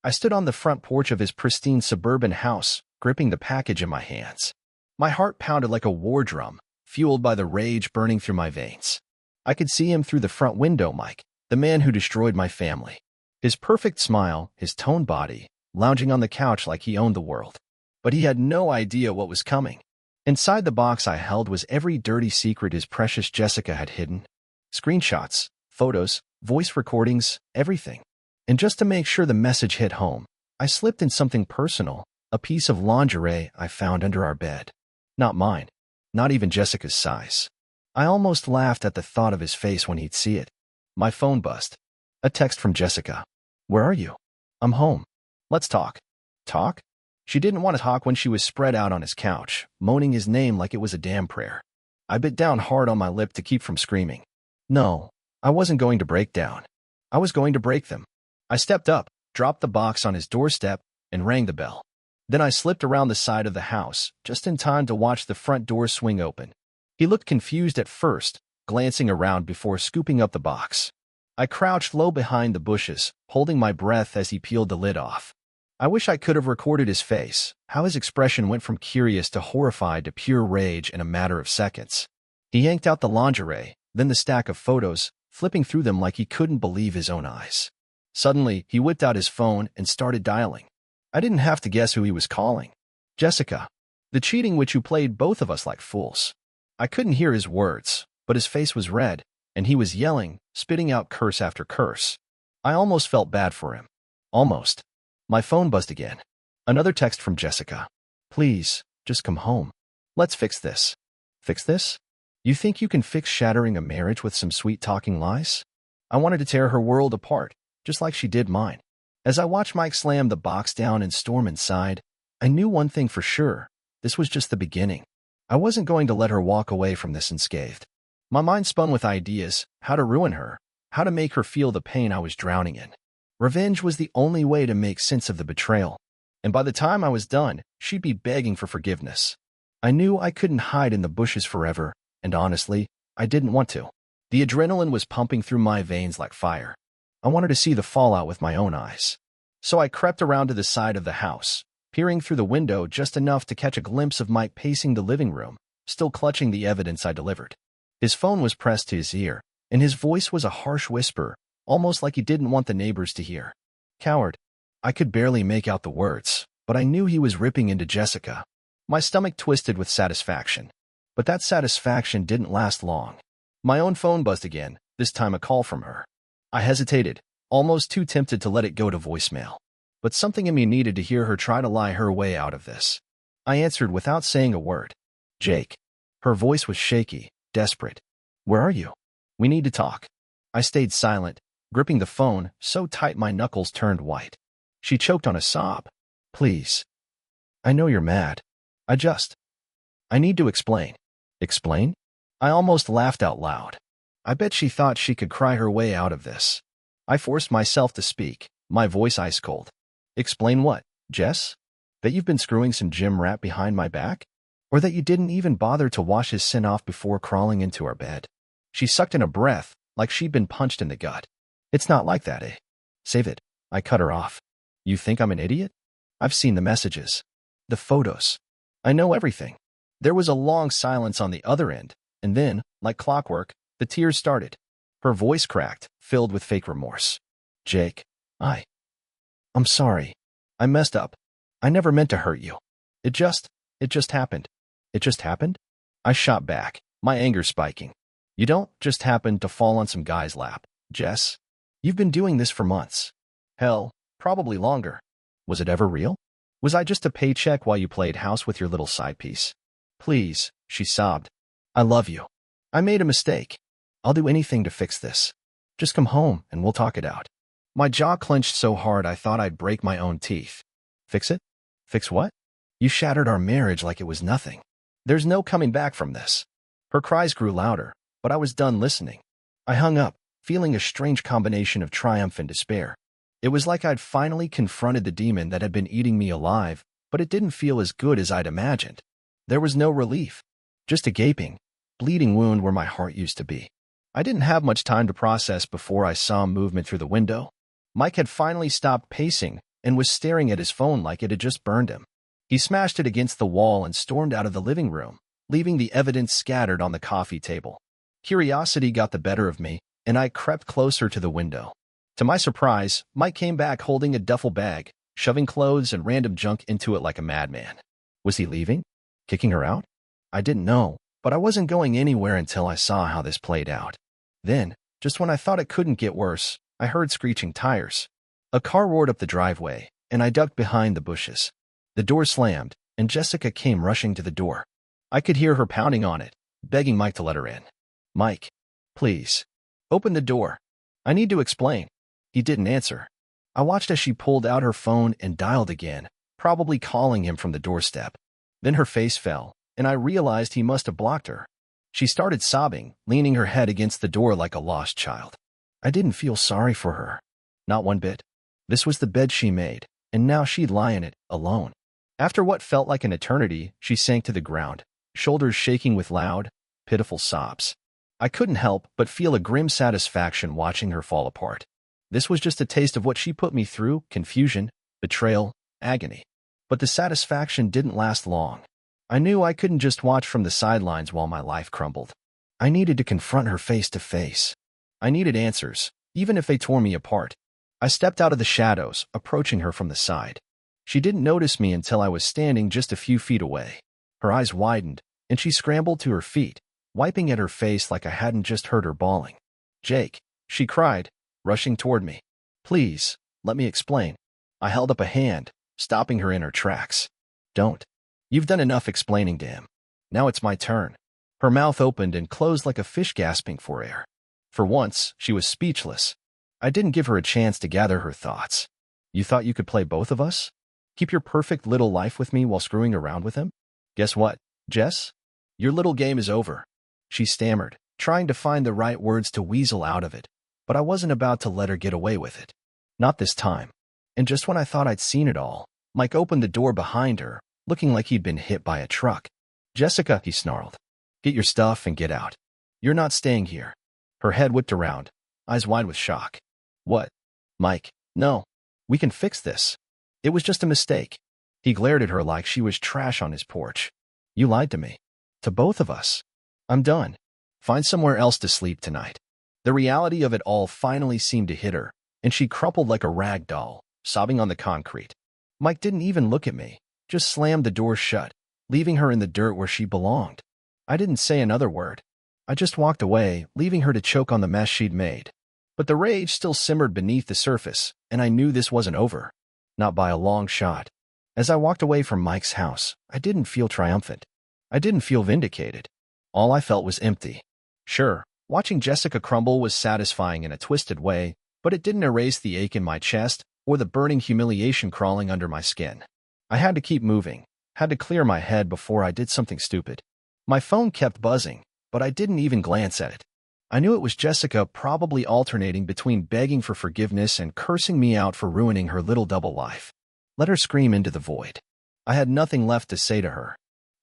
I stood on the front porch of his pristine suburban house, gripping the package in my hands. My heart pounded like a war drum, fueled by the rage burning through my veins. I could see him through the front window, Mike, the man who destroyed my family. His perfect smile, his toned body, lounging on the couch like he owned the world. But he had no idea what was coming. Inside the box I held was every dirty secret his precious Jessica had hidden. Screenshots, photos, voice recordings, everything. And just to make sure the message hit home, I slipped in something personal, a piece of lingerie I found under our bed. Not mine. Not even Jessica's size. I almost laughed at the thought of his face when he'd see it. My phone buzzed. A text from Jessica. "Where are you?" "I'm home. Let's talk." Talk? She didn't want to talk when she was spread out on his couch, moaning his name like it was a damn prayer. I bit down hard on my lip to keep from screaming. No, I wasn't going to break down. I was going to break them. I stepped up, dropped the box on his doorstep, and rang the bell. Then I slipped around the side of the house, just in time to watch the front door swing open. He looked confused at first, glancing around before scooping up the box. I crouched low behind the bushes, holding my breath as he peeled the lid off. I wish I could have recorded his face, how his expression went from curious to horrified to pure rage in a matter of seconds. He yanked out the lingerie, then the stack of photos, flipping through them like he couldn't believe his own eyes. Suddenly, he whipped out his phone and started dialing. I didn't have to guess who he was calling. Jessica. The cheating witch who played both of us like fools. I couldn't hear his words, but his face was red, and he was yelling, spitting out curse after curse. I almost felt bad for him. Almost. My phone buzzed again. Another text from Jessica. "Please, just come home. Let's fix this." Fix this? You think you can fix shattering a marriage with some sweet-talking lies? I wanted to tear her world apart, just like she did mine. As I watched Mike slam the box down and storm inside, I knew one thing for sure. This was just the beginning. I wasn't going to let her walk away from this unscathed. My mind spun with ideas, how to ruin her, how to make her feel the pain I was drowning in. Revenge was the only way to make sense of the betrayal. And by the time I was done, she'd be begging for forgiveness. I knew I couldn't hide in the bushes forever, and honestly, I didn't want to. The adrenaline was pumping through my veins like fire. I wanted to see the fallout with my own eyes. So I crept around to the side of the house, peering through the window just enough to catch a glimpse of Mike pacing the living room, still clutching the evidence I delivered. His phone was pressed to his ear, and his voice was a harsh whisper, almost like he didn't want the neighbors to hear. Coward. I could barely make out the words, but I knew he was ripping into Jessica. My stomach twisted with satisfaction. But that satisfaction didn't last long. My own phone buzzed again, this time a call from her. I hesitated, almost too tempted to let it go to voicemail. But something in me needed to hear her try to lie her way out of this. I answered without saying a word. "Jake." Her voice was shaky, desperate. "Where are you? We need to talk." I stayed silent, gripping the phone so tight my knuckles turned white. She choked on a sob. "Please. I know you're mad. I need to explain." Explain? I almost laughed out loud. I bet she thought she could cry her way out of this. I forced myself to speak, my voice ice cold. "Explain what, Jess? That you've been screwing some gym rat behind my back? Or that you didn't even bother to wash his sin off before crawling into our bed?" She sucked in a breath, like she'd been punched in the gut. "It's not like that, eh?" "Save it." I cut her off. "You think I'm an idiot? I've seen the messages. The photos. I know everything." There was a long silence on the other end, and then, like clockwork, the tears started. Her voice cracked, filled with fake remorse. "Jake, I'm sorry. I messed up. I never meant to hurt you. It just happened." "It just happened?" I shot back, my anger spiking. "You don't just happen to fall on some guy's lap, Jess. You've been doing this for months. Hell, probably longer. Was it ever real? Was I just a paycheck while you played house with your little side piece?" "Please," she sobbed. "I love you. I made a mistake. I'll do anything to fix this. Just come home and we'll talk it out." My jaw clenched so hard I thought I'd break my own teeth. "Fix it? Fix what? You shattered our marriage like it was nothing. There's no coming back from this." Her cries grew louder, but I was done listening. I hung up, feeling a strange combination of triumph and despair. It was like I'd finally confronted the demon that had been eating me alive, but it didn't feel as good as I'd imagined. There was no relief, just a gaping, bleeding wound where my heart used to be. I didn't have much time to process before I saw movement through the window. Mike had finally stopped pacing, and was staring at his phone like it had just burned him. He smashed it against the wall and stormed out of the living room, leaving the evidence scattered on the coffee table. Curiosity got the better of me, and I crept closer to the window. To my surprise, Mike came back holding a duffel bag, shoving clothes and random junk into it like a madman. Was he leaving? Kicking her out? I didn't know, but I wasn't going anywhere until I saw how this played out. Then, just when I thought it couldn't get worse, I heard screeching tires. A car roared up the driveway, and I ducked behind the bushes. The door slammed, and Jessica came rushing to the door. I could hear her pounding on it, begging Mike to let her in. Mike, please, open the door. I need to explain. He didn't answer. I watched as she pulled out her phone and dialed again, probably calling him from the doorstep. Then her face fell, and I realized he must have blocked her. She started sobbing, leaning her head against the door like a lost child. I didn't feel sorry for her. Not one bit. This was the bed she made, and now she'd lie in it, alone. After what felt like an eternity, she sank to the ground, shoulders shaking with loud, pitiful sobs. I couldn't help but feel a grim satisfaction watching her fall apart. This was just a taste of what she put me through: confusion, betrayal, agony. But the satisfaction didn't last long. I knew I couldn't just watch from the sidelines while my life crumbled. I needed to confront her face to face. I needed answers, even if they tore me apart. I stepped out of the shadows, approaching her from the side. She didn't notice me until I was standing just a few feet away. Her eyes widened, and she scrambled to her feet, wiping at her face like I hadn't just heard her bawling. "Jake," she cried, rushing toward me. "Please, let me explain." I held up a hand, stopping her in her tracks. "Don't. You've done enough explaining to him. Now it's my turn." Her mouth opened and closed like a fish gasping for air. For once, she was speechless. I didn't give her a chance to gather her thoughts. "You thought you could play both of us? Keep your perfect little life with me while screwing around with him? Guess what, Jess? Your little game is over." She stammered, trying to find the right words to weasel out of it, but I wasn't about to let her get away with it. Not this time. And just when I thought I'd seen it all, Mike opened the door behind her, looking like he'd been hit by a truck. "Jessica," he snarled, "get your stuff and get out. You're not staying here." Her head whipped around, eyes wide with shock. "What?" "Mike, no. We can fix this. It was just a mistake." He glared at her like she was trash on his porch. "You lied to me. To both of us. I'm done. Find somewhere else to sleep tonight." The reality of it all finally seemed to hit her, and she crumpled like a rag doll, sobbing on the concrete. Mike didn't even look at me, just slammed the door shut, leaving her in the dirt where she belonged. I didn't say another word. I just walked away, leaving her to choke on the mess she'd made. But the rage still simmered beneath the surface, and I knew this wasn't over. Not by a long shot. As I walked away from Mike's house, I didn't feel triumphant. I didn't feel vindicated. All I felt was empty. Sure, watching Jessica crumble was satisfying in a twisted way, but it didn't erase the ache in my chest or the burning humiliation crawling under my skin. I had to keep moving, had to clear my head before I did something stupid. My phone kept buzzing, but I didn't even glance at it. I knew it was Jessica, probably alternating between begging for forgiveness and cursing me out for ruining her little double life. Let her scream into the void. I had nothing left to say to her.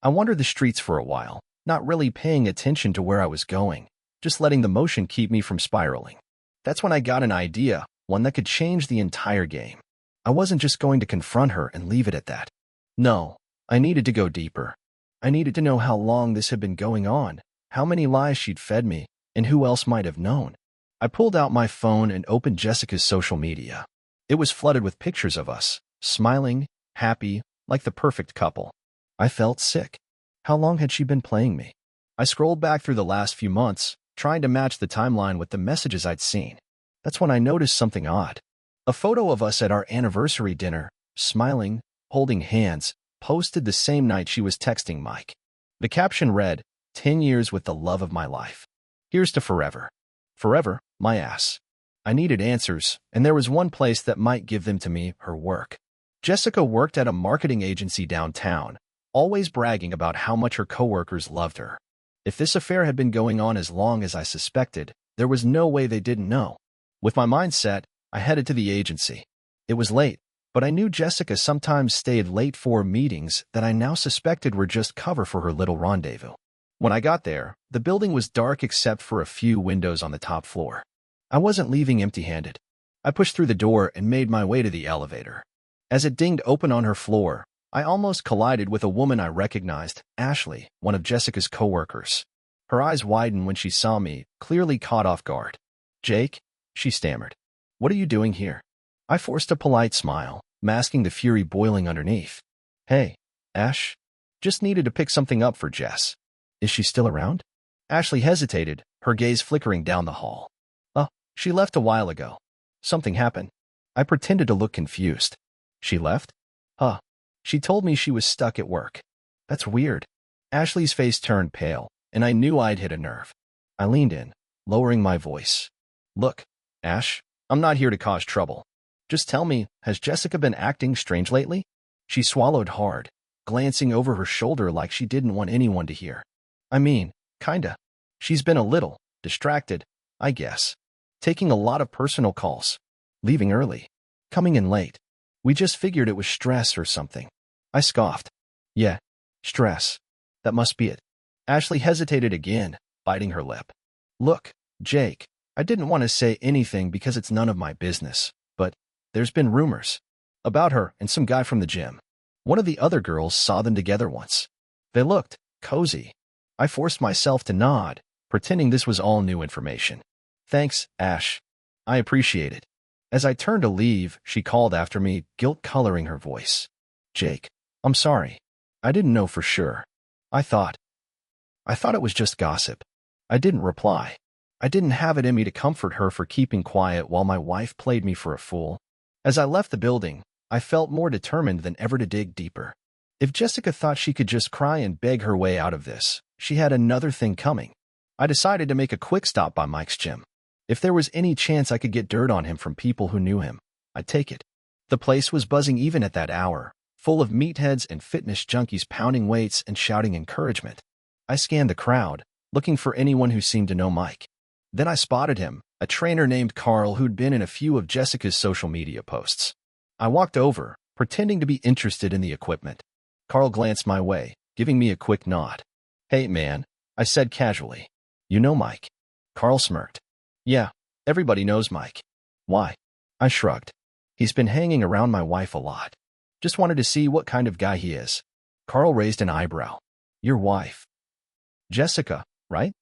I wandered the streets for a while, not really paying attention to where I was going, just letting the motion keep me from spiraling. That's when I got an idea, one that could change the entire game. I wasn't just going to confront her and leave it at that. No, I needed to go deeper. I needed to know how long this had been going on, how many lies she'd fed me, and who else might have known. I pulled out my phone and opened Jessica's social media. It was flooded with pictures of us, smiling, happy, like the perfect couple. I felt sick. How long had she been playing me? I scrolled back through the last few months, trying to match the timeline with the messages I'd seen. That's when I noticed something odd. A photo of us at our anniversary dinner, smiling, holding hands, posted the same night she was texting Mike. The caption read, 10 years with the love of my life. Here's to forever. Forever, my ass. I needed answers, and there was one place that might give them to me: her work. Jessica worked at a marketing agency downtown, always bragging about how much her coworkers loved her. If this affair had been going on as long as I suspected, there was no way they didn't know. With my mind set, I headed to the agency. It was late, but I knew Jessica sometimes stayed late for meetings that I now suspected were just cover for her little rendezvous. When I got there, the building was dark except for a few windows on the top floor. I wasn't leaving empty-handed. I pushed through the door and made my way to the elevator. As it dinged open on her floor, I almost collided with a woman I recognized, Ashley, one of Jessica's coworkers. Her eyes widened when she saw me, clearly caught off guard. "Jake?" she stammered. "What are you doing here?" I forced a polite smile, masking the fury boiling underneath. "Hey, Ash. Just needed to pick something up for Jess. Is she still around?" Ashley hesitated, her gaze flickering down the hall. She left a while ago. Something happened." I pretended to look confused. "She left?" She told me she was stuck at work." "That's weird." Ashley's face turned pale, and I knew I'd hit a nerve. I leaned in, lowering my voice. "Look, Ash, I'm not here to cause trouble. Just tell me, has Jessica been acting strange lately?" She swallowed hard, glancing over her shoulder like she didn't want anyone to hear. "I mean, kinda. She's been a little distracted, I guess. Taking a lot of personal calls. Leaving early. Coming in late. We just figured it was stress or something." I scoffed. "Yeah, stress. That must be it." Ashley hesitated again, biting her lip. "Look, Jake, I didn't want to say anything because it's none of my business, but there's been rumors about her and some guy from the gym. One of the other girls saw them together once. They looked cozy." I forced myself to nod, pretending this was all new information. "Thanks, Ash. I appreciate it." As I turned to leave, she called after me, guilt coloring her voice. "Jake, I'm sorry. I didn't know for sure. I thought it was just gossip." I didn't reply. I didn't have it in me to comfort her for keeping quiet while my wife played me for a fool. As I left the building, I felt more determined than ever to dig deeper. If Jessica thought she could just cry and beg her way out of this, she had another thing coming. I decided to make a quick stop by Mike's gym. If there was any chance I could get dirt on him from people who knew him, I'd take it. The place was buzzing even at that hour, full of meatheads and fitness junkies pounding weights and shouting encouragement. I scanned the crowd, looking for anyone who seemed to know Mike. Then I spotted him, a trainer named Carl who'd been in a few of Jessica's social media posts. I walked over, pretending to be interested in the equipment. Carl glanced my way, giving me a quick nod. "Hey, man," I said casually. "You know Mike?" Carl smirked. "Yeah, everybody knows Mike." "Why?" I shrugged. "He's been hanging around my wife a lot. Just wanted to see what kind of guy he is." Carl raised an eyebrow. "Your wife? Jessica, right?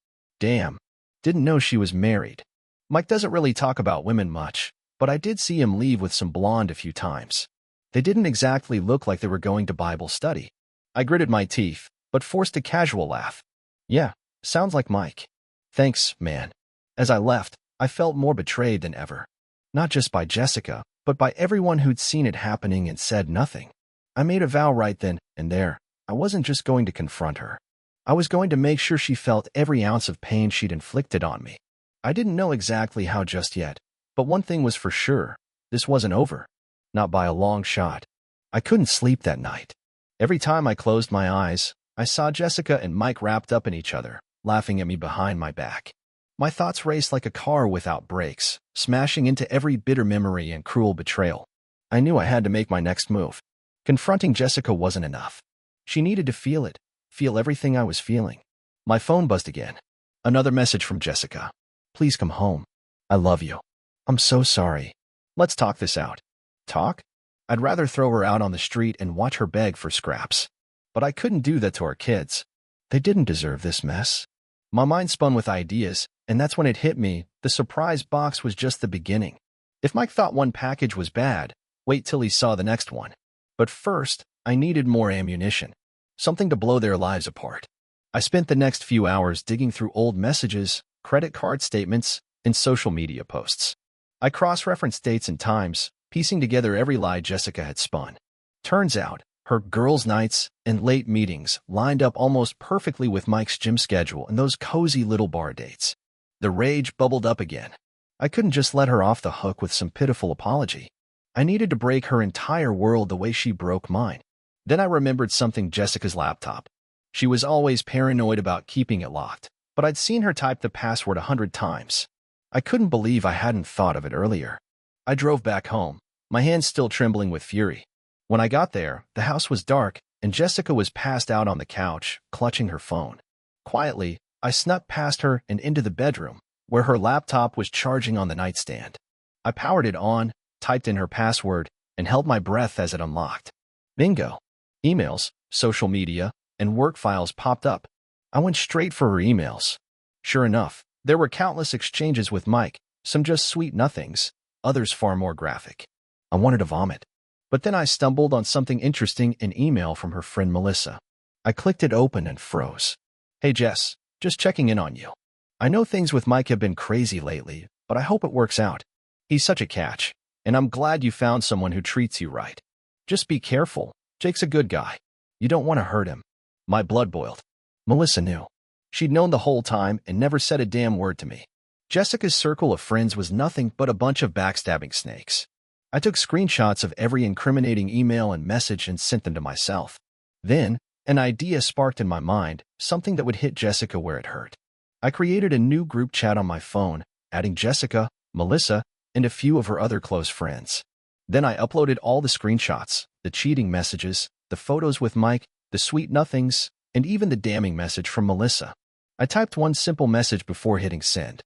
Damn. Didn't know she was married." Mike doesn't really talk about women much, but I did see him leave with some blonde a few times. They didn't exactly look like they were going to Bible study. I gritted my teeth, but forced a casual laugh. "Yeah, sounds like Mike. Thanks, man." As I left, I felt more betrayed than ever. Not just by Jessica, but by everyone who'd seen it happening and said nothing. I made a vow right then and there. I wasn't just going to confront her. I was going to make sure she felt every ounce of pain she'd inflicted on me. I didn't know exactly how just yet, but one thing was for sure. This wasn't over. Not by a long shot. I couldn't sleep that night. Every time I closed my eyes, I saw Jessica and Mike wrapped up in each other, laughing at me behind my back. My thoughts raced like a car without brakes, smashing into every bitter memory and cruel betrayal. I knew I had to make my next move. Confronting Jessica wasn't enough. She needed to feel it, feel everything I was feeling. My phone buzzed again. Another message from Jessica. "Please come home. I love you. I'm so sorry. Let's talk this out." Talk? I'd rather throw her out on the street and watch her beg for scraps. But I couldn't do that to our kids. They didn't deserve this mess. My mind spun with ideas, and that's when it hit me. The surprise box was just the beginning. If Mike thought one package was bad, wait till he saw the next one. But first, I needed more ammunition. Something to blow their lives apart. I spent the next few hours digging through old messages, credit card statements, and social media posts. I cross-referenced dates and times, piecing together every lie Jessica had spun. Turns out, her girls' nights and late meetings lined up almost perfectly with Mike's gym schedule and those cozy little bar dates. The rage bubbled up again. I couldn't just let her off the hook with some pitiful apology. I needed to break her entire world the way she broke mine. Then I remembered something: Jessica's laptop. She was always paranoid about keeping it locked, but I'd seen her type the password 100 times. I couldn't believe I hadn't thought of it earlier. I drove back home, my hands still trembling with fury. When I got there, the house was dark, and Jessica was passed out on the couch, clutching her phone. Quietly, I snuck past her and into the bedroom, where her laptop was charging on the nightstand. I powered it on, typed in her password, and held my breath as it unlocked. Bingo. Emails, social media, and work files popped up. I went straight for her emails. Sure enough, there were countless exchanges with Mike, some just sweet nothings, others far more graphic. I wanted to vomit. But then I stumbled on something interesting, an email from her friend Melissa. I clicked it open and froze. Hey Jess, just checking in on you. I know things with Mike have been crazy lately, but I hope it works out. He's such a catch, and I'm glad you found someone who treats you right. Just be careful. Jake's a good guy. You don't want to hurt him. My blood boiled. Melissa knew. She'd known the whole time and never said a damn word to me. Jessica's circle of friends was nothing but a bunch of backstabbing snakes. I took screenshots of every incriminating email and message and sent them to myself. Then, an idea sparked in my mind, something that would hit Jessica where it hurt. I created a new group chat on my phone, adding Jessica, Melissa, and a few of her other close friends. Then I uploaded all the screenshots, the cheating messages, the photos with Mike, the sweet nothings, and even the damning message from Melissa. I typed one simple message before hitting send.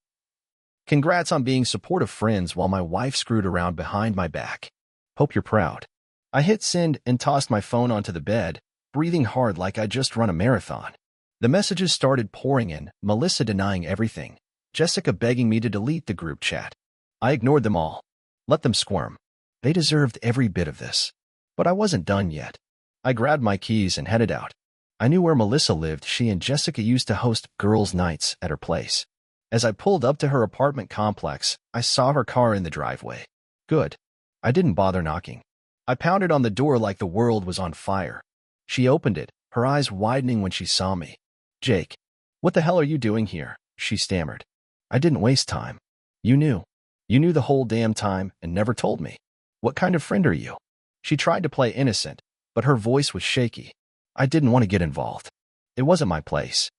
Congrats on being supportive friends while my wife screwed around behind my back. Hope you're proud. I hit send and tossed my phone onto the bed, breathing hard like I'd just run a marathon. The messages started pouring in, Melissa denying everything, Jessica begging me to delete the group chat. I ignored them all. Let them squirm. They deserved every bit of this. But I wasn't done yet. I grabbed my keys and headed out. I knew where Melissa lived. She and Jessica used to host girls' nights at her place. As I pulled up to her apartment complex, I saw her car in the driveway. Good. I didn't bother knocking. I pounded on the door like the world was on fire. She opened it, her eyes widening when she saw me. Jake, what the hell are you doing here? She stammered. I didn't waste time. You knew. You knew the whole damn time and never told me. What kind of friend are you? She tried to play innocent, but her voice was shaky. I didn't want to get involved. It wasn't my place.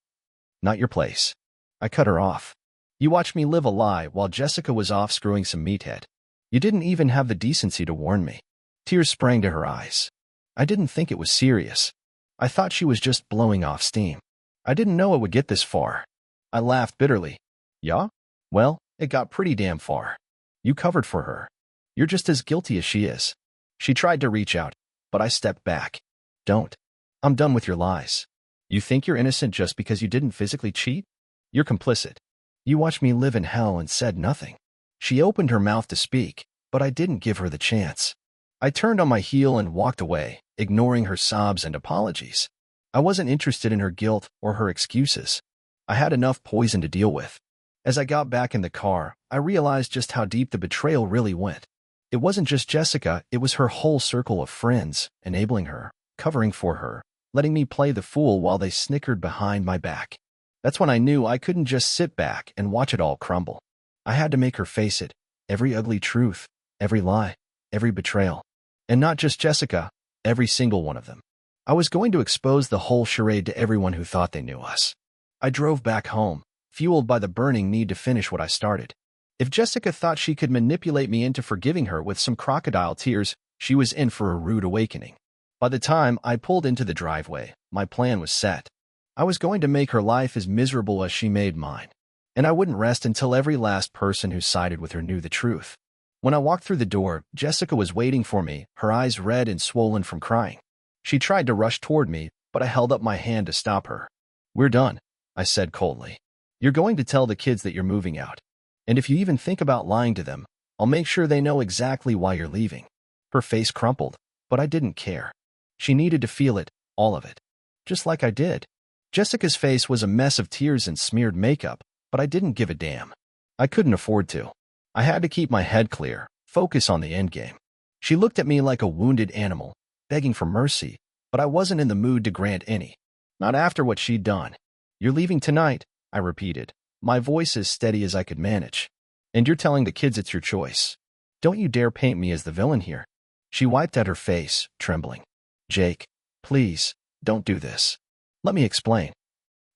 Not your place. I cut her off. You watched me live a lie while Jessica was off screwing some meathead. You didn't even have the decency to warn me. Tears sprang to her eyes. I didn't think it was serious. I thought she was just blowing off steam. I didn't know it would get this far. I laughed bitterly. Yeah? Well, it got pretty damn far. You covered for her. You're just as guilty as she is. She tried to reach out, but I stepped back. Don't. I'm done with your lies. You think you're innocent just because you didn't physically cheat? You're complicit. You watched me live in hell and said nothing. She opened her mouth to speak, but I didn't give her the chance. I turned on my heel and walked away, ignoring her sobs and apologies. I wasn't interested in her guilt or her excuses. I had enough poison to deal with. As I got back in the car, I realized just how deep the betrayal really went. It wasn't just Jessica, it was her whole circle of friends, enabling her, covering for her, letting me play the fool while they snickered behind my back. That's when I knew I couldn't just sit back and watch it all crumble. I had to make her face it, every ugly truth, every lie, every betrayal. And not just Jessica, every single one of them. I was going to expose the whole charade to everyone who thought they knew us. I drove back home, fueled by the burning need to finish what I started. If Jessica thought she could manipulate me into forgiving her with some crocodile tears, she was in for a rude awakening. By the time I pulled into the driveway, my plan was set. I was going to make her life as miserable as she made mine. And I wouldn't rest until every last person who sided with her knew the truth. When I walked through the door, Jessica was waiting for me, her eyes red and swollen from crying. She tried to rush toward me, but I held up my hand to stop her. We're done, I said coldly. You're going to tell the kids that you're moving out. And if you even think about lying to them, I'll make sure they know exactly why you're leaving. Her face crumpled, but I didn't care. She needed to feel it, all of it. Just like I did. Jessica's face was a mess of tears and smeared makeup, but I didn't give a damn. I couldn't afford to. I had to keep my head clear, focus on the endgame. She looked at me like a wounded animal, begging for mercy, but I wasn't in the mood to grant any. Not after what she'd done. You're leaving tonight, I repeated, my voice as steady as I could manage. And you're telling the kids it's your choice. Don't you dare paint me as the villain here. She wiped at her face, trembling. Jake, please, don't do this. Let me explain.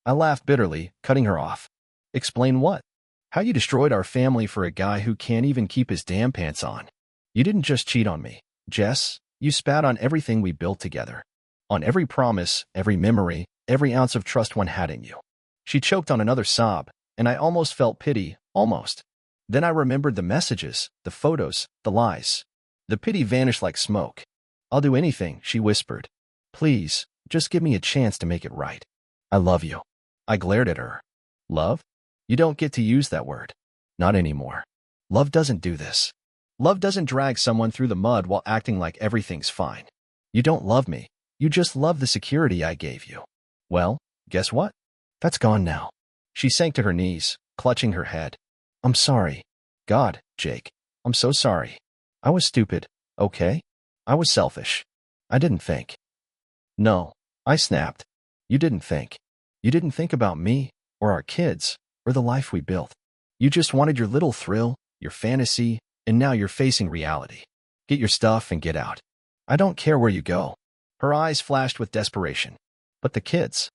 I laughed bitterly, cutting her off. Explain what? How you destroyed our family for a guy who can't even keep his damn pants on. You didn't just cheat on me, Jess. You spat on everything we built together. On every promise, every memory, every ounce of trust one had in you. She choked on another sob, and I almost felt pity, almost. Then I remembered the messages, the photos, the lies. The pity vanished like smoke. "I'll do anything," she whispered. "Please, just give me a chance to make it right. I love you." I glared at her. "Love? You don't get to use that word. Not anymore. Love doesn't do this. Love doesn't drag someone through the mud while acting like everything's fine. You don't love me. You just love the security I gave you. Well, guess what? That's gone now." She sank to her knees, clutching her head. "I'm sorry. God, Jake, I'm so sorry. I was stupid, okay? I was selfish. I didn't think." "No," I snapped. "You didn't think. You didn't think about me, or our kids, or the life we built. You just wanted your little thrill, your fantasy, and now you're facing reality. Get your stuff and get out. I don't care where you go." Her eyes flashed with desperation. "But the kids?"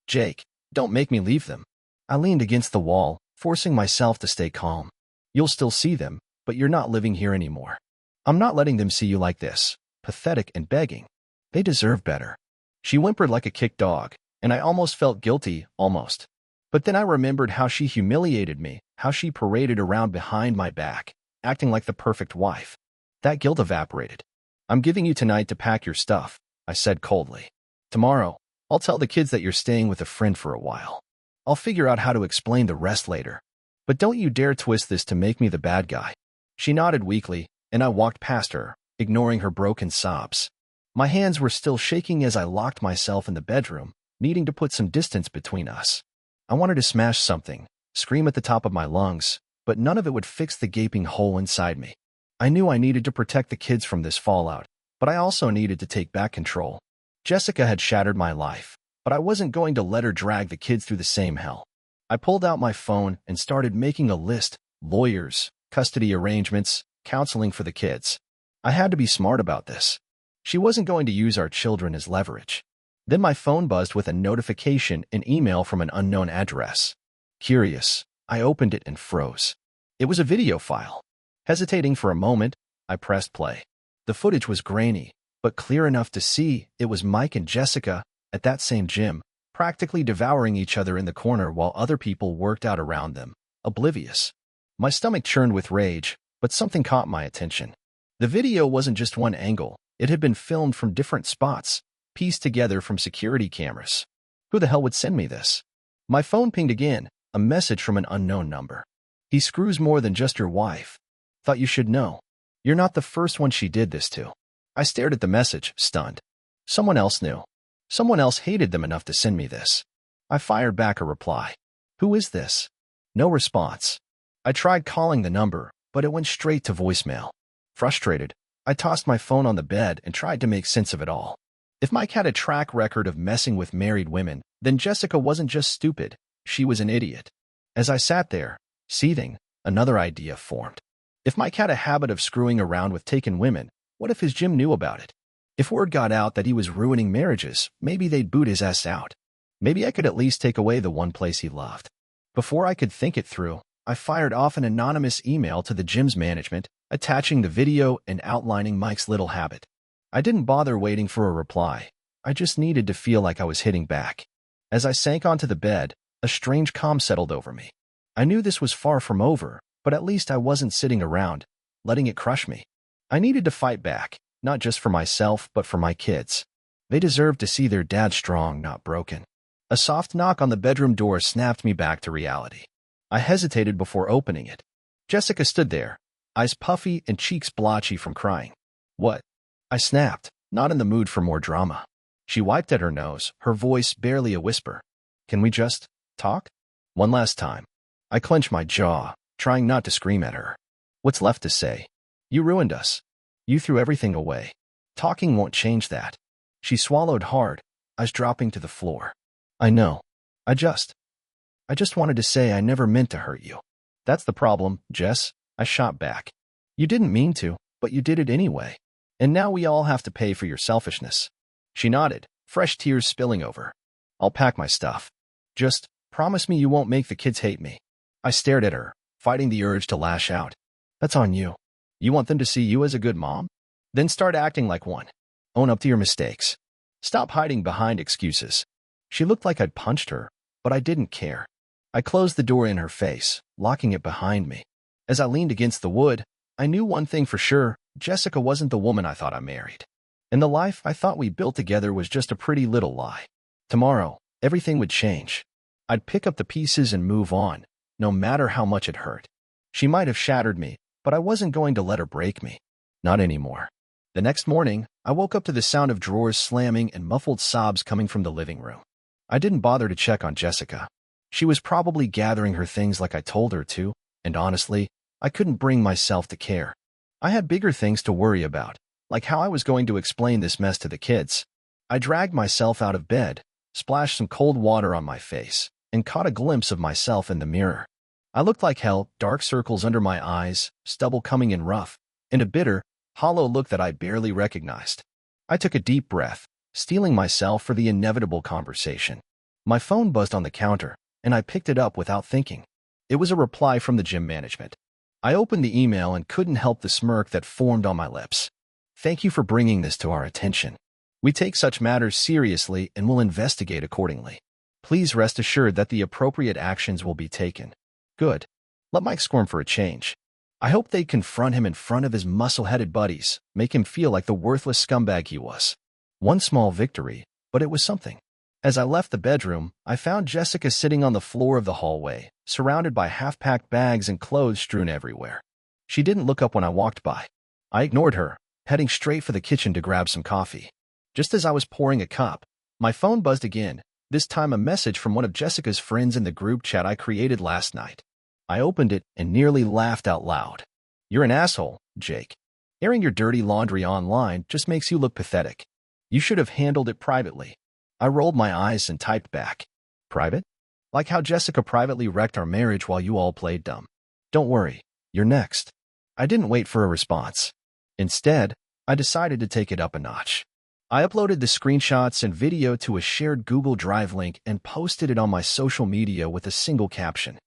"Jake, don't make me leave them." I leaned against the wall, forcing myself to stay calm. "You'll still see them, but you're not living here anymore. I'm not letting them see you like this, pathetic and begging. They deserve better." She whimpered like a kicked dog, and I almost felt guilty, almost. But then I remembered how she humiliated me, how she paraded around behind my back, acting like the perfect wife. That guilt evaporated. "I'm giving you tonight to pack your stuff," I said coldly. "Tomorrow, I'll tell the kids that you're staying with a friend for a while. I'll figure out how to explain the rest later. But don't you dare twist this to make me the bad guy." She nodded weakly, and I walked past her, ignoring her broken sobs. My hands were still shaking as I locked myself in the bedroom, needing to put some distance between us. I wanted to smash something, scream at the top of my lungs, but none of it would fix the gaping hole inside me. I knew I needed to protect the kids from this fallout, but I also needed to take back control. Jessica had shattered my life, but I wasn't going to let her drag the kids through the same hell. I pulled out my phone and started making a list: lawyers, custody arrangements, counseling for the kids. I had to be smart about this. She wasn't going to use our children as leverage. Then my phone buzzed with a notification, an email from an unknown address. Curious, I opened it and froze. It was a video file. Hesitating for a moment, I pressed play. The footage was grainy, but clear enough to see it was Mike and Jessica at that same gym, practically devouring each other in the corner while other people worked out around them, oblivious. My stomach churned with rage, but something caught my attention. The video wasn't just one angle. It had been filmed from different spots, pieced together from security cameras. Who the hell would send me this? My phone pinged again, a message from an unknown number. "He screws more than just your wife. Thought you should know. You're not the first one she did this to." I stared at the message, stunned. Someone else knew. Someone else hated them enough to send me this. I fired back a reply. "Who is this?" No response. I tried calling the number, but it went straight to voicemail. Frustrated, I tossed my phone on the bed and tried to make sense of it all. If Mike had a track record of messing with married women, then Jessica wasn't just stupid, she was an idiot. As I sat there, seething, another idea formed. If Mike had a habit of screwing around with taken women, what if his gym knew about it? If word got out that he was ruining marriages, maybe they'd boot his ass out. Maybe I could at least take away the one place he loved. Before I could think it through, I fired off an anonymous email to the gym's management, attaching the video and outlining Mike's little habit. I didn't bother waiting for a reply. I just needed to feel like I was hitting back. As I sank onto the bed, a strange calm settled over me. I knew this was far from over, but at least I wasn't sitting around, letting it crush me. I needed to fight back, not just for myself, but for my kids. They deserved to see their dad strong, not broken. A soft knock on the bedroom door snapped me back to reality. I hesitated before opening it. Jessica stood there, eyes puffy and cheeks blotchy from crying. "What?" I snapped, not in the mood for more drama. She wiped at her nose, her voice barely a whisper. "Can we just talk? One last time." I clenched my jaw, trying not to scream at her. "What's left to say? You ruined us. You threw everything away. Talking won't change that." She swallowed hard, eyes dropping to the floor. "I know. I just wanted to say I never meant to hurt you." "That's the problem, Jess," I shot back. "You didn't mean to, but you did it anyway. And now we all have to pay for your selfishness." She nodded, fresh tears spilling over. "I'll pack my stuff. Just promise me you won't make the kids hate me." I stared at her, fighting the urge to lash out. "That's on you. You want them to see you as a good mom? Then start acting like one. Own up to your mistakes. Stop hiding behind excuses." She looked like I'd punched her, but I didn't care. I closed the door in her face, locking it behind me. As I leaned against the wood, I knew one thing for sure: Jessica wasn't the woman I thought I married. And the life I thought we built together was just a pretty little lie. Tomorrow, everything would change. I'd pick up the pieces and move on, no matter how much it hurt. She might have shattered me, but I wasn't going to let her break me. Not anymore. The next morning, I woke up to the sound of drawers slamming and muffled sobs coming from the living room. I didn't bother to check on Jessica. She was probably gathering her things like I told her to, and honestly, I couldn't bring myself to care. I had bigger things to worry about, like how I was going to explain this mess to the kids. I dragged myself out of bed, splashed some cold water on my face, and caught a glimpse of myself in the mirror. I looked like hell, dark circles under my eyes, stubble coming in rough, and a bitter, hollow look that I barely recognized. I took a deep breath, steeling myself for the inevitable conversation. My phone buzzed on the counter, and I picked it up without thinking. It was a reply from the gym management. I opened the email and couldn't help the smirk that formed on my lips. Thank you for bringing this to our attention. We take such matters seriously and will investigate accordingly. Please rest assured that the appropriate actions will be taken. Good. Let Mike squirm for a change. I hope they confront him in front of his muscle-headed buddies, make him feel like the worthless scumbag he was. One small victory, but it was something. As I left the bedroom, I found Jessica sitting on the floor of the hallway, surrounded by half-packed bags and clothes strewn everywhere. She didn't look up when I walked by. I ignored her, heading straight for the kitchen to grab some coffee. Just as I was pouring a cup, my phone buzzed again, this time a message from one of Jessica's friends in the group chat I created last night. I opened it and nearly laughed out loud. You're an asshole, Jake. Airing your dirty laundry online just makes you look pathetic. You should have handled it privately. I rolled my eyes and typed back. Private? Like how Jessica privately wrecked our marriage while you all played dumb. Don't worry, you're next. I didn't wait for a response. Instead, I decided to take it up a notch. I uploaded the screenshots and video to a shared Google Drive link and posted it on my social media with a single caption.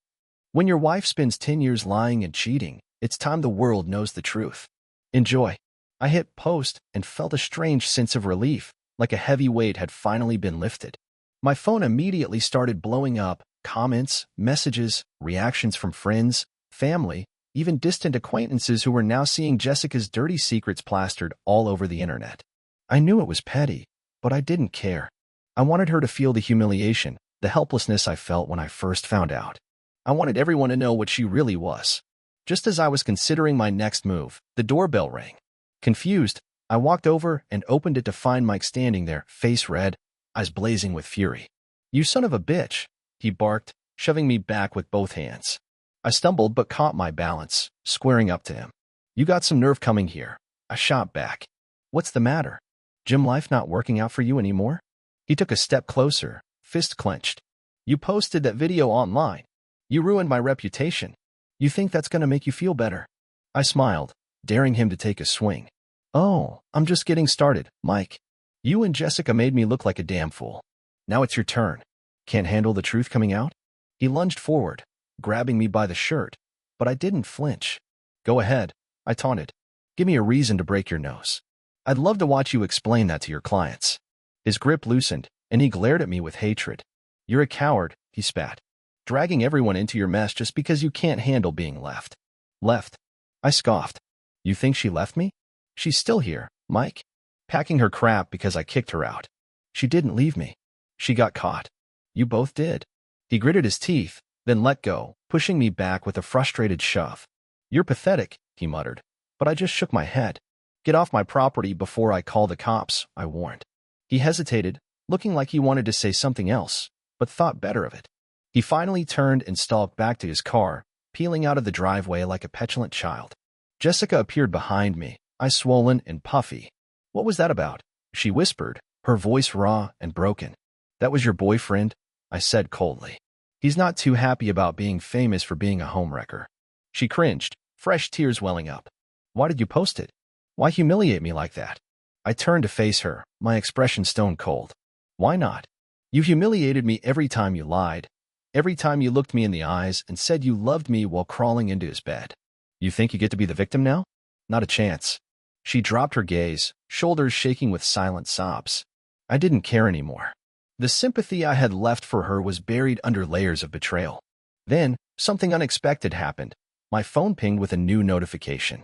When your wife spends 10 years lying and cheating, it's time the world knows the truth. Enjoy. I hit post and felt a strange sense of relief, like a heavy weight had finally been lifted. My phone immediately started blowing up, comments, messages, reactions from friends, family, even distant acquaintances who were now seeing Jessica's dirty secrets plastered all over the internet. I knew it was petty, but I didn't care. I wanted her to feel the humiliation, the helplessness I felt when I first found out. I wanted everyone to know what she really was. Just as I was considering my next move, the doorbell rang. Confused, I walked over and opened it to find Mike standing there, face red, eyes blazing with fury. You son of a bitch, he barked, shoving me back with both hands. I stumbled but caught my balance, squaring up to him. You got some nerve coming here, I shot back. What's the matter? Gym life not working out for you anymore? He took a step closer, fist clenched. You posted that video online. You ruined my reputation. You think that's going to make you feel better? I smiled, daring him to take a swing. Oh, I'm just getting started, Mike. You and Jessica made me look like a damn fool. Now it's your turn. Can't handle the truth coming out? He lunged forward, grabbing me by the shirt, but I didn't flinch. Go ahead, I taunted. Give me a reason to break your nose. I'd love to watch you explain that to your clients. His grip loosened, and he glared at me with hatred. You're a coward, he spat. Dragging everyone into your mess just because you can't handle being left. Left? I scoffed. You think she left me? She's still here, Mike. Packing her crap because I kicked her out. She didn't leave me. She got caught. You both did. He gritted his teeth, then let go, pushing me back with a frustrated shove. You're pathetic, he muttered, but I just shook my head. Get off my property before I call the cops, I warned. He hesitated, looking like he wanted to say something else, but thought better of it. He finally turned and stalked back to his car, peeling out of the driveway like a petulant child. Jessica appeared behind me, eyes swollen and puffy. What was that about? She whispered, her voice raw and broken. That was your boyfriend? I said coldly. He's not too happy about being famous for being a homewrecker. She cringed, fresh tears welling up. Why did you post it? Why humiliate me like that? I turned to face her, my expression stone cold. Why not? You humiliated me every time you lied. Every time you looked me in the eyes and said you loved me while crawling into his bed. You think you get to be the victim now? Not a chance. She dropped her gaze, shoulders shaking with silent sobs. I didn't care anymore. The sympathy I had left for her was buried under layers of betrayal. Then, something unexpected happened. My phone pinged with a new notification.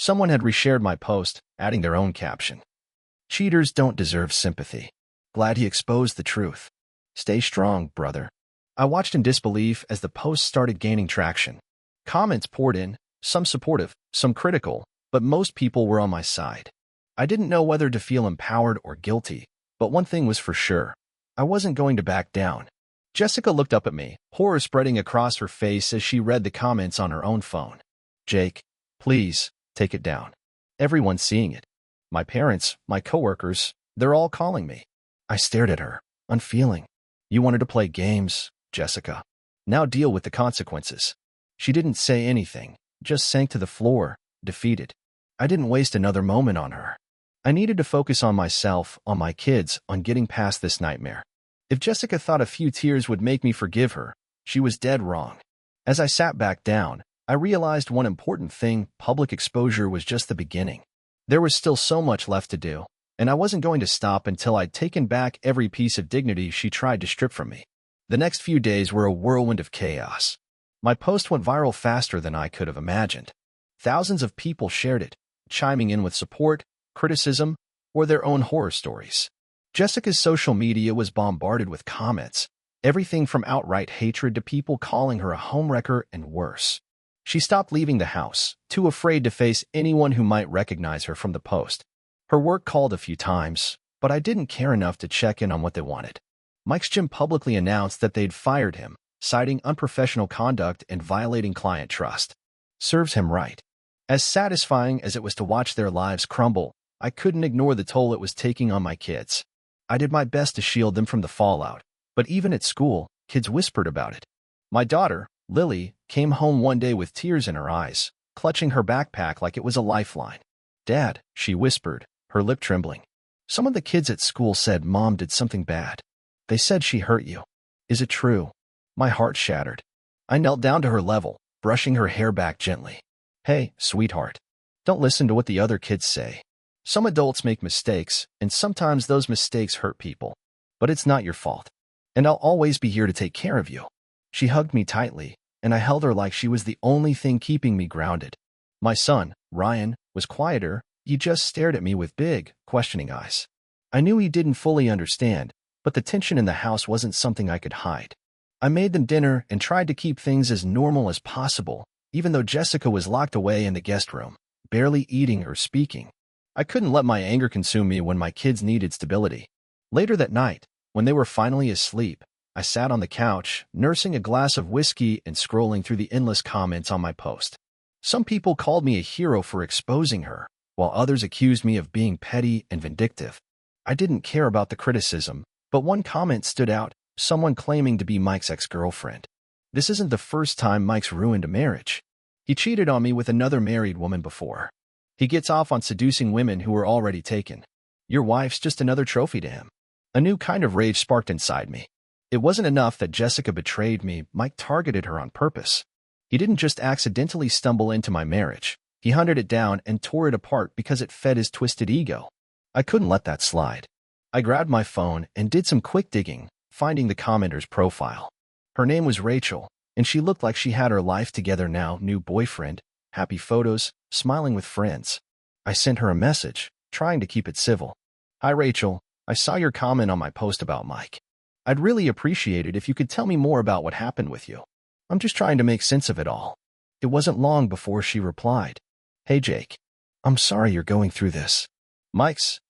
Someone had reshared my post, adding their own caption. Cheaters don't deserve sympathy. Glad he exposed the truth. Stay strong, brother. I watched in disbelief as the post started gaining traction. Comments poured in, some supportive, some critical, but most people were on my side. I didn't know whether to feel empowered or guilty, but one thing was for sure. I wasn't going to back down. Jessica looked up at me, horror spreading across her face as she read the comments on her own phone. Jake, please, take it down. Everyone's seeing it. My parents, my coworkers, they're all calling me. I stared at her, unfeeling. You wanted to play games, Jessica. Now deal with the consequences. She didn't say anything, just sank to the floor, defeated. I didn't waste another moment on her. I needed to focus on myself, on my kids, on getting past this nightmare. If Jessica thought a few tears would make me forgive her, she was dead wrong. As I sat back down, I realized one important thing: public exposure was just the beginning. There was still so much left to do, and I wasn't going to stop until I'd taken back every piece of dignity she tried to strip from me. The next few days were a whirlwind of chaos. My post went viral faster than I could have imagined. Thousands of people shared it, chiming in with support, criticism, or their own horror stories. Jessica's social media was bombarded with comments, everything from outright hatred to people calling her a homewrecker and worse. She stopped leaving the house, too afraid to face anyone who might recognize her from the post. Her work called a few times, but I didn't care enough to check in on what they wanted. Mike's gym publicly announced that they'd fired him, citing unprofessional conduct and violating client trust. Serves him right. As satisfying as it was to watch their lives crumble, I couldn't ignore the toll it was taking on my kids. I did my best to shield them from the fallout, but even at school, kids whispered about it. My daughter, Lily, came home one day with tears in her eyes, clutching her backpack like it was a lifeline. Dad, she whispered, her lip trembling. Some of the kids at school said Mom did something bad. They said she hurt you. Is it true? My heart shattered. I knelt down to her level, brushing her hair back gently. Hey, sweetheart. Don't listen to what the other kids say. Some adults make mistakes, and sometimes those mistakes hurt people. But it's not your fault. And I'll always be here to take care of you. She hugged me tightly, and I held her like she was the only thing keeping me grounded. My son, Ryan, was quieter. He just stared at me with big, questioning eyes. I knew he didn't fully understand, but the tension in the house wasn't something I could hide. I made them dinner and tried to keep things as normal as possible, even though Jessica was locked away in the guest room, barely eating or speaking. I couldn't let my anger consume me when my kids needed stability. Later that night, when they were finally asleep, I sat on the couch, nursing a glass of whiskey and scrolling through the endless comments on my post. Some people called me a hero for exposing her, while others accused me of being petty and vindictive. I didn't care about the criticism, but one comment stood out, someone claiming to be Mike's ex-girlfriend. This isn't the first time Mike's ruined a marriage. He cheated on me with another married woman before. He gets off on seducing women who were already taken. Your wife's just another trophy to him. A new kind of rage sparked inside me. It wasn't enough that Jessica betrayed me. Mike targeted her on purpose. He didn't just accidentally stumble into my marriage. He hunted it down and tore it apart because it fed his twisted ego. I couldn't let that slide. I grabbed my phone and did some quick digging, finding the commenter's profile. Her name was Rachel, and she looked like she had her life together now, new boyfriend, happy photos, smiling with friends. I sent her a message, trying to keep it civil. Hi Rachel, I saw your comment on my post about Mike. I'd really appreciate it if you could tell me more about what happened with you. I'm just trying to make sense of it all. It wasn't long before she replied. Hey Jake, I'm sorry you're going through this.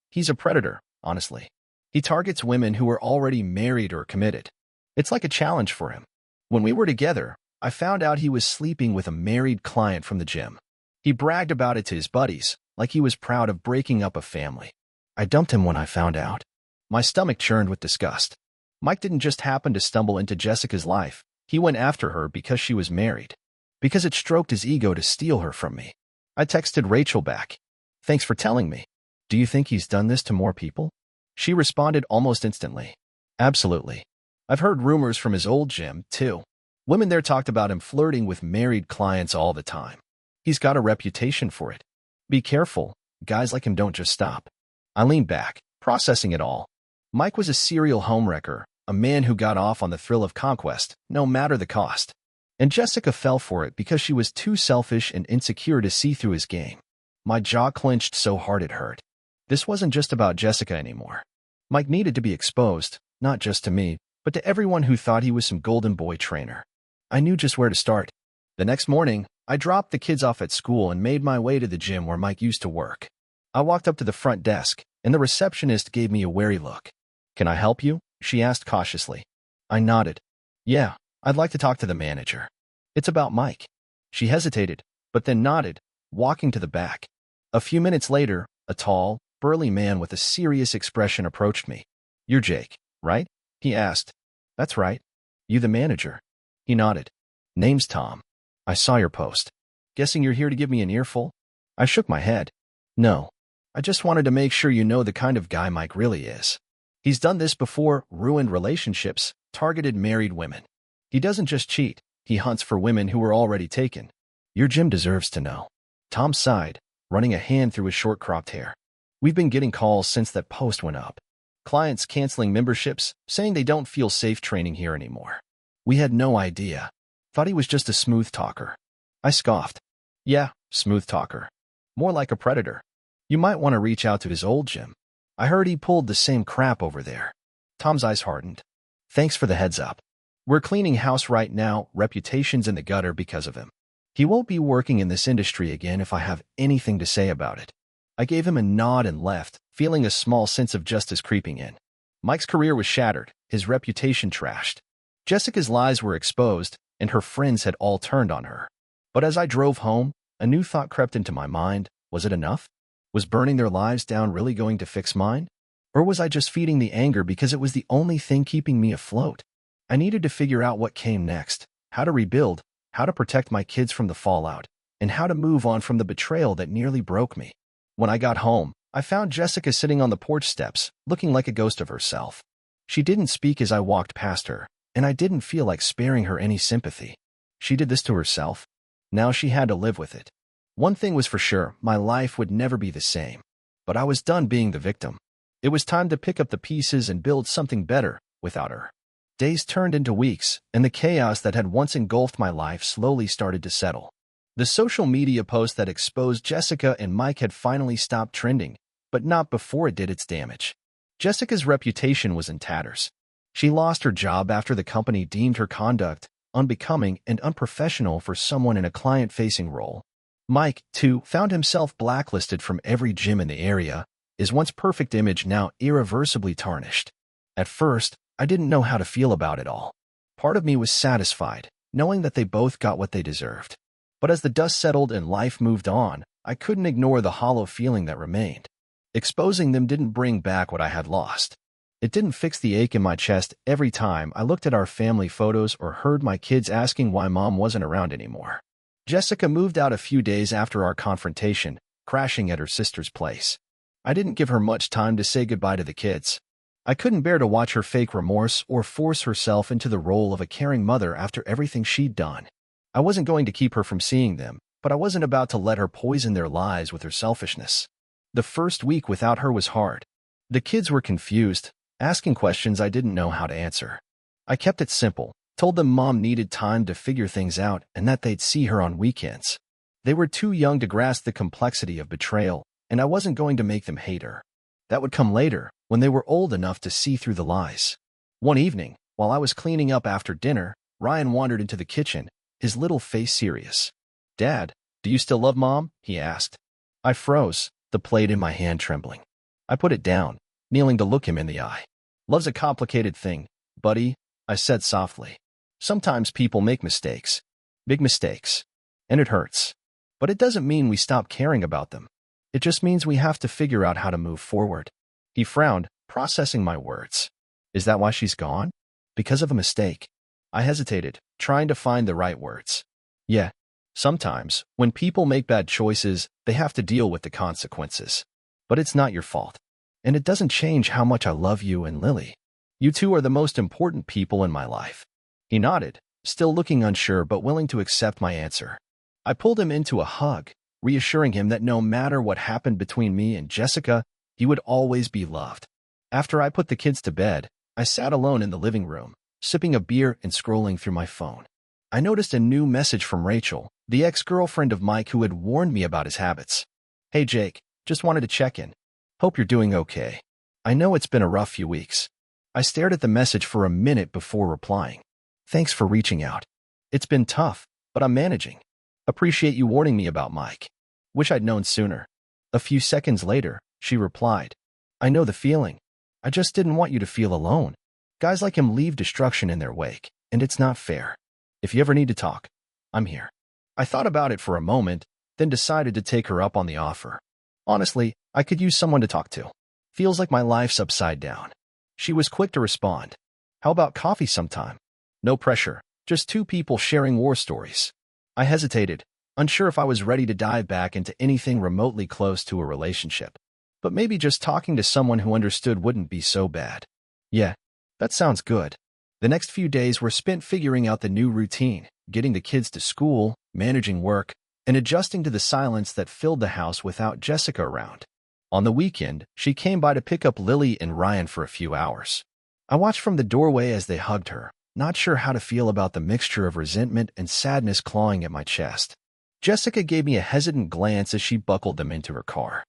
He's a predator, honestly. He targets women who are already married or committed. It's like a challenge for him. When we were together, I found out he was sleeping with a married client from the gym. He bragged about it to his buddies, like he was proud of breaking up a family. I dumped him when I found out. My stomach churned with disgust. Mike didn't just happen to stumble into Jessica's life. He went after her because she was married. Because it stroked his ego to steal her from me. I texted Rachel back. Thanks for telling me. Do you think he's done this to more people? She responded almost instantly. Absolutely. I've heard rumors from his old gym, too. Women there talked about him flirting with married clients all the time. He's got a reputation for it. Be careful. Guys like him don't just stop. I leaned back, processing it all. Mike was a serial homewrecker, a man who got off on the thrill of conquest, no matter the cost. And Jessica fell for it because she was too selfish and insecure to see through his game. My jaw clenched so hard it hurt. This wasn't just about Jessica anymore. Mike needed to be exposed, not just to me, but to everyone who thought he was some golden boy trainer. I knew just where to start. The next morning, I dropped the kids off at school and made my way to the gym where Mike used to work. I walked up to the front desk, and the receptionist gave me a wary look. "Can I help you?" she asked cautiously. I nodded. "Yeah, I'd like to talk to the manager. It's about Mike." She hesitated, but then nodded, walking to the back. A few minutes later, a tall, burly man with a serious expression approached me. "You're Jake, right?" he asked. "That's right. You the manager?" He nodded. "Name's Tom. I saw your post. Guessing you're here to give me an earful?" I shook my head. "No. I just wanted to make sure you know the kind of guy Mike really is. He's done this before, ruined relationships, targeted married women. He doesn't just cheat, he hunts for women who were already taken. Your gym deserves to know." Tom sighed, running a hand through his short-cropped hair. "We've been getting calls since that post went up. Clients canceling memberships, saying they don't feel safe training here anymore. We had no idea. Thought he was just a smooth talker." I scoffed. "Yeah, smooth talker. More like a predator. You might want to reach out to his old gym. I heard he pulled the same crap over there." Tom's eyes hardened. "Thanks for the heads up. We're cleaning house right now, reputation's in the gutter because of him. He won't be working in this industry again if I have anything to say about it." I gave him a nod and left, feeling a small sense of justice creeping in. Mike's career was shattered, his reputation trashed. Jessica's lies were exposed, and her friends had all turned on her. But as I drove home, a new thought crept into my mind. Was it enough? Was burning their lives down really going to fix mine? Or was I just feeding the anger because it was the only thing keeping me afloat? I needed to figure out what came next, how to rebuild, how to protect my kids from the fallout, and how to move on from the betrayal that nearly broke me. When I got home, I found Jessica sitting on the porch steps, looking like a ghost of herself. She didn't speak as I walked past her, and I didn't feel like sparing her any sympathy. She did this to herself. Now she had to live with it. One thing was for sure, my life would never be the same. But I was done being the victim. It was time to pick up the pieces and build something better without her. Days turned into weeks, and the chaos that had once engulfed my life slowly started to settle. The social media post that exposed Jessica and Mike had finally stopped trending, but not before it did its damage. Jessica's reputation was in tatters. She lost her job after the company deemed her conduct unbecoming and unprofessional for someone in a client-facing role. Mike, too, found himself blacklisted from every gym in the area, his once perfect image now irreversibly tarnished. At first, I didn't know how to feel about it all. Part of me was satisfied, knowing that they both got what they deserved. But as the dust settled and life moved on, I couldn't ignore the hollow feeling that remained. Exposing them didn't bring back what I had lost. It didn't fix the ache in my chest every time I looked at our family photos or heard my kids asking why mom wasn't around anymore. Jessica moved out a few days after our confrontation, crashing at her sister's place. I didn't give her much time to say goodbye to the kids. I couldn't bear to watch her fake remorse or force herself into the role of a caring mother after everything she'd done. I wasn't going to keep her from seeing them, but I wasn't about to let her poison their lives with her selfishness. The first week without her was hard. The kids were confused, asking questions I didn't know how to answer. I kept it simple, told them mom needed time to figure things out and that they'd see her on weekends. They were too young to grasp the complexity of betrayal, and I wasn't going to make them hate her. That would come later, when they were old enough to see through the lies. One evening, while I was cleaning up after dinner, Ryan wandered into the kitchen, his little face serious. "Dad, do you still love Mom?" he asked. I froze, the plate in my hand trembling. I put it down, kneeling to look him in the eye. "Love's a complicated thing, buddy," I said softly. "Sometimes people make mistakes. Big mistakes. And it hurts. But it doesn't mean we stop caring about them. It just means we have to figure out how to move forward." He frowned, processing my words. "Is that why she's gone? Because of a mistake?" I hesitated, trying to find the right words. "Yeah. Sometimes, when people make bad choices, they have to deal with the consequences. But it's not your fault. And it doesn't change how much I love you and Lily. You two are the most important people in my life." He nodded, still looking unsure but willing to accept my answer. I pulled him into a hug, reassuring him that no matter what happened between me and Jessica, he would always be loved. After I put the kids to bed, I sat alone in the living room, sipping a beer and scrolling through my phone. I noticed a new message from Rachel, the ex-girlfriend of Mike who had warned me about his habits. Hey Jake, just wanted to check in. Hope you're doing okay. I know it's been a rough few weeks. I stared at the message for a minute before replying. Thanks for reaching out. It's been tough, but I'm managing. Appreciate you warning me about Mike. Wish I'd known sooner. A few seconds later, she replied, I know the feeling. I just didn't want you to feel alone. Guys like him leave destruction in their wake, and it's not fair. If you ever need to talk, I'm here. I thought about it for a moment, then decided to take her up on the offer. Honestly, I could use someone to talk to. Feels like my life's upside down. She was quick to respond. How about coffee sometime? No pressure, just two people sharing war stories. I hesitated, unsure if I was ready to dive back into anything remotely close to a relationship. But maybe just talking to someone who understood wouldn't be so bad. Yeah, that sounds good. The next few days were spent figuring out the new routine, getting the kids to school, managing work, and adjusting to the silence that filled the house without Jessica around. On the weekend, she came by to pick up Lily and Ryan for a few hours. I watched from the doorway as they hugged her, not sure how to feel about the mixture of resentment and sadness clawing at my chest. Jessica gave me a hesitant glance as she buckled them into her car.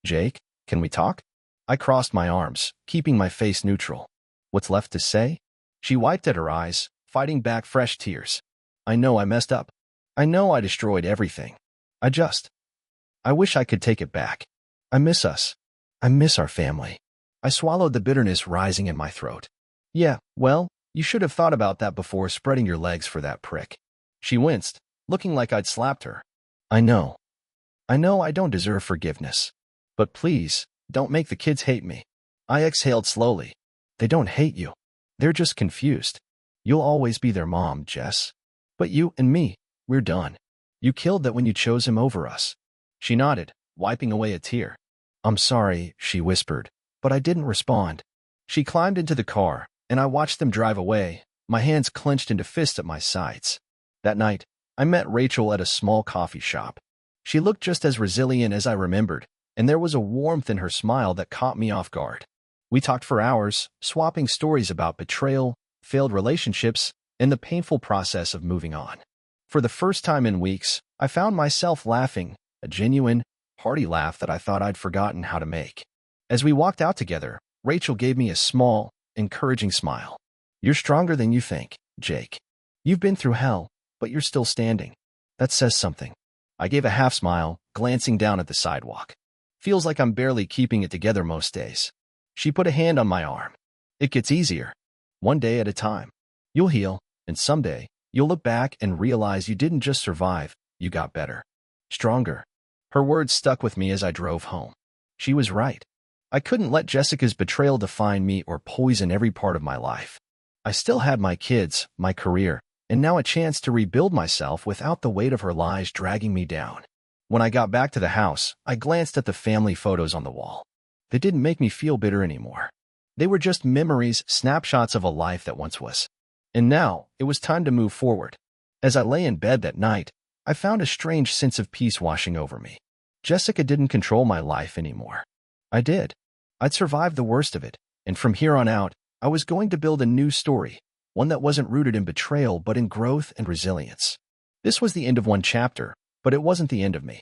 Jake, can we talk? I crossed my arms, keeping my face neutral. What's left to say? She wiped at her eyes, fighting back fresh tears. I know I messed up. I know I destroyed everything. I wish I could take it back. I miss us. I miss our family. I swallowed the bitterness rising in my throat. Yeah, well, you should have thought about that before spreading your legs for that prick. She winced, looking like I'd slapped her. I know. I know I don't deserve forgiveness. But please, don't make the kids hate me. I exhaled slowly. They don't hate you. They're just confused. You'll always be their mom, Jess. But you and me, we're done. You killed that when you chose him over us. She nodded, wiping away a tear. I'm sorry, she whispered, but I didn't respond. She climbed into the car, and I watched them drive away, my hands clenched into fists at my sides. That night, I met Rachel at a small coffee shop. She looked just as resilient as I remembered, and there was a warmth in her smile that caught me off guard. We talked for hours, swapping stories about betrayal, failed relationships, and the painful process of moving on. For the first time in weeks, I found myself laughing, a genuine, hearty laugh that I thought I'd forgotten how to make. As we walked out together, Rachel gave me a small, encouraging smile. You're stronger than you think, Jake. You've been through hell, but you're still standing. That says something. I gave a half smile, glancing down at the sidewalk. Feels like I'm barely keeping it together most days. She put a hand on my arm. It gets easier. One day at a time. You'll heal, and someday, you'll look back and realize you didn't just survive, you got better. Stronger. Her words stuck with me as I drove home. She was right. I couldn't let Jessica's betrayal define me or poison every part of my life. I still had my kids, my career, and now a chance to rebuild myself without the weight of her lies dragging me down. When I got back to the house, I glanced at the family photos on the wall. They didn't make me feel bitter anymore. They were just memories, snapshots of a life that once was. And now, it was time to move forward. As I lay in bed that night, I found a strange sense of peace washing over me. Jessica didn't control my life anymore. I did. I'd survived the worst of it, and from here on out, I was going to build a new story, one that wasn't rooted in betrayal but in growth and resilience. This was the end of one chapter, but it wasn't the end of me.